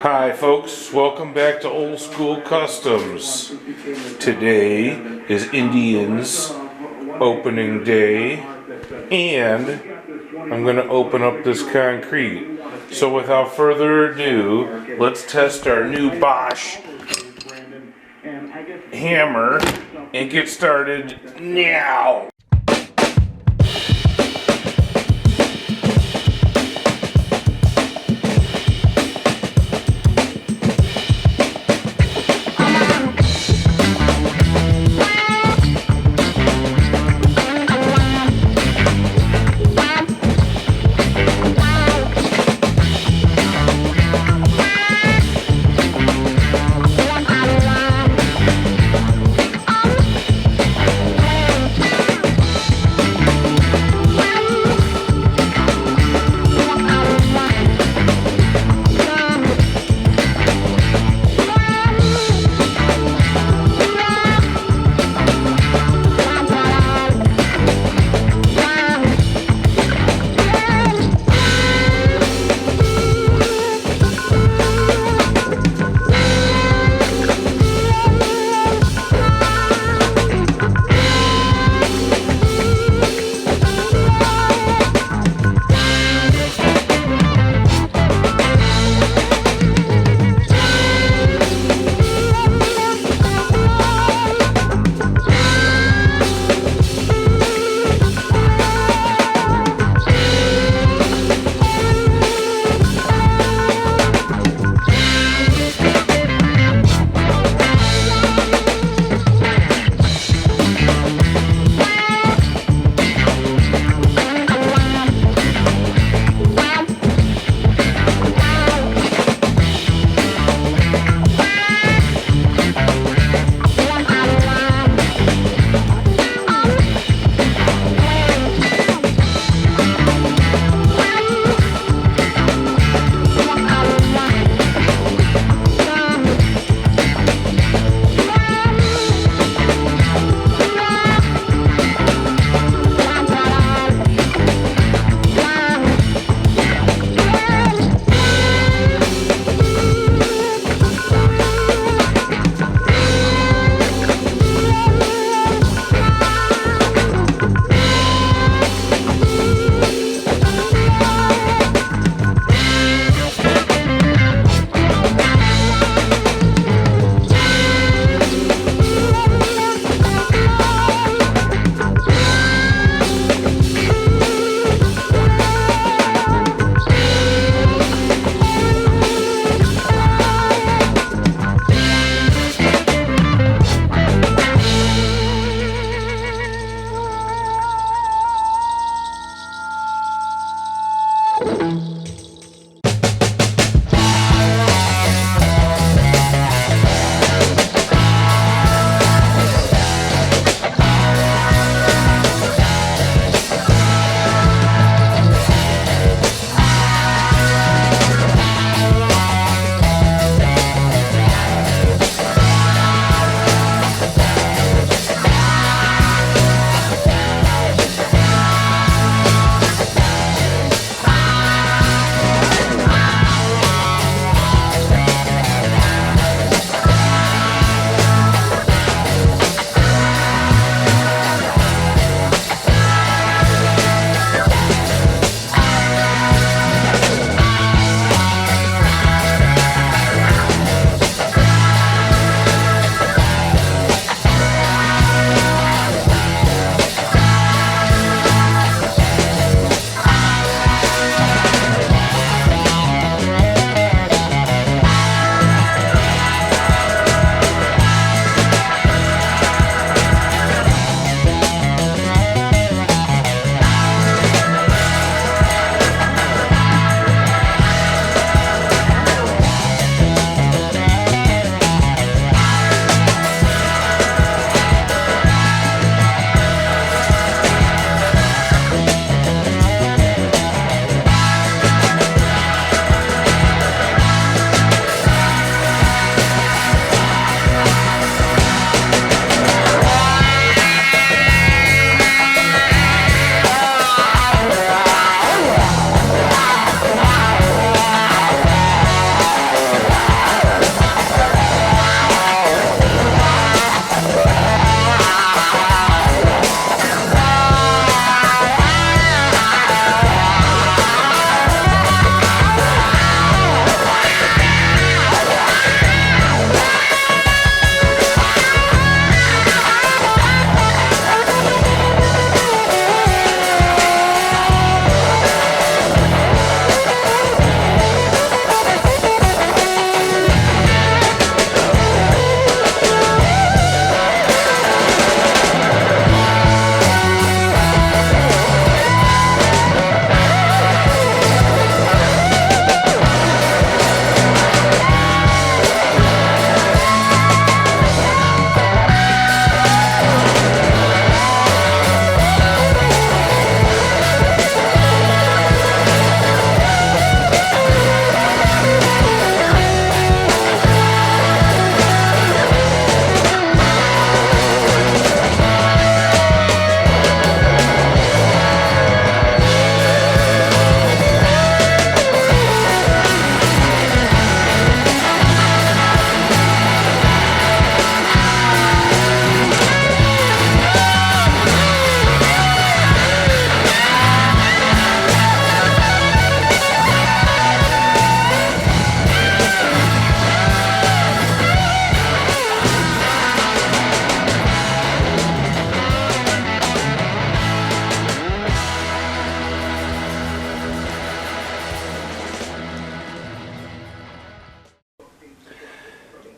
Hi folks, welcome back to Old School Customs. Today is Indians opening day and I'm going to open up this concrete. So without further ado, let's test our new Bosch hammer and get started now.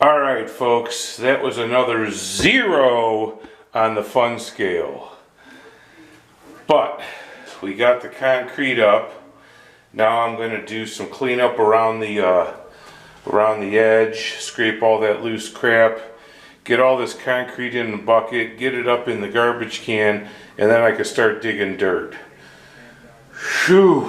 All right, folks, that was another 0 on the fun scale. But we got the concrete up. Now I'm going to do some cleanup around the edge, scrape all that loose crap, get all this concrete in the bucket, get it up in the garbage can, and then I can start digging dirt. Phew.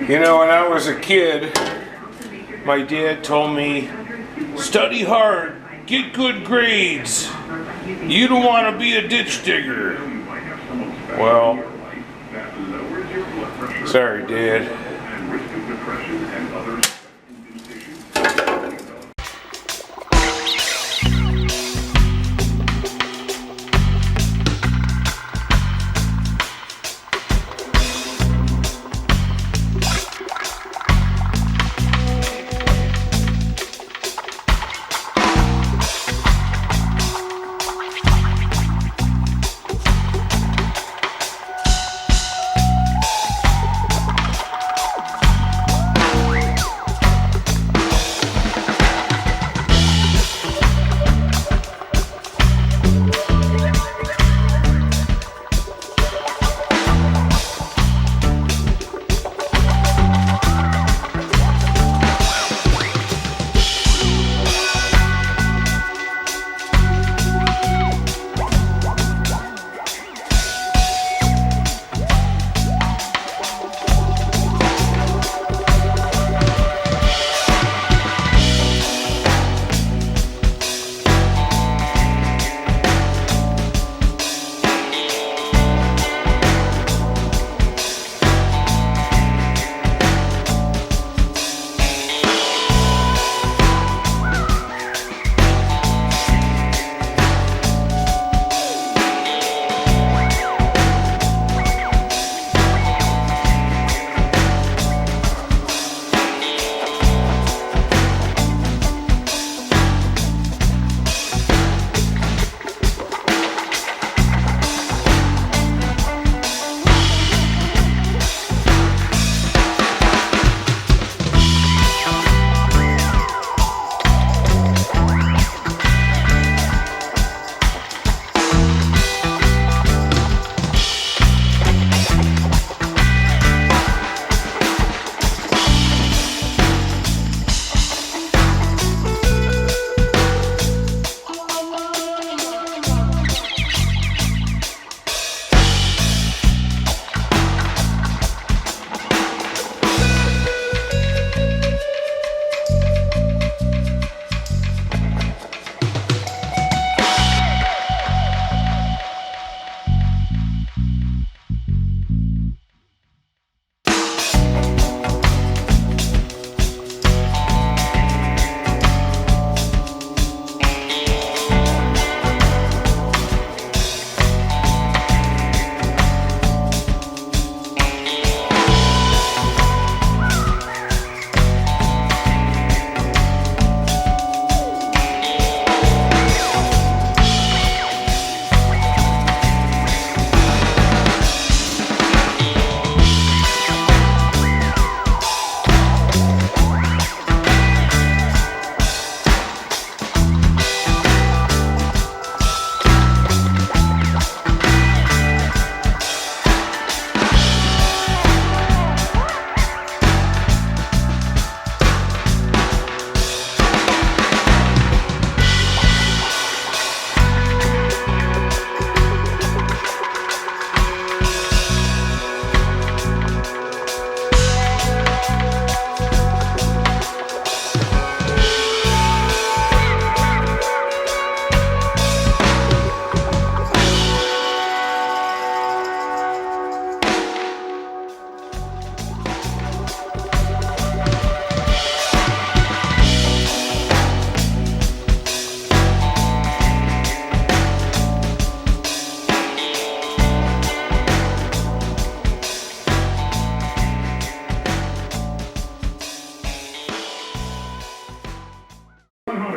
You know, when I was a kid, my dad told me, study hard, get good grades. You don't want to be a ditch digger. Well, sorry, Dad.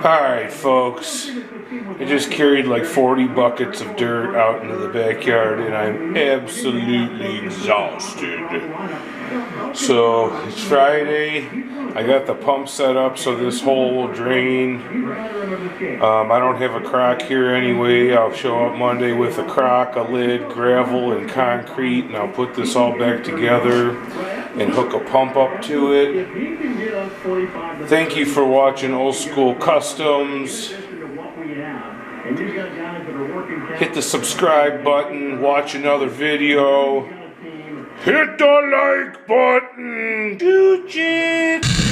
Alright folks, I just carried like 40 buckets of dirt out into the backyard and I'm absolutely exhausted. So it's Friday, I got the pump set up so this hole will drain. I don't have a crock here anyway. I'll show up Monday with a crock, a lid, gravel, and concrete, and I'll put this all back together and hook a pump up to it. Thank you for watching Old School Customs. Hit the subscribe button, watch another video. Hit the like button. Do it.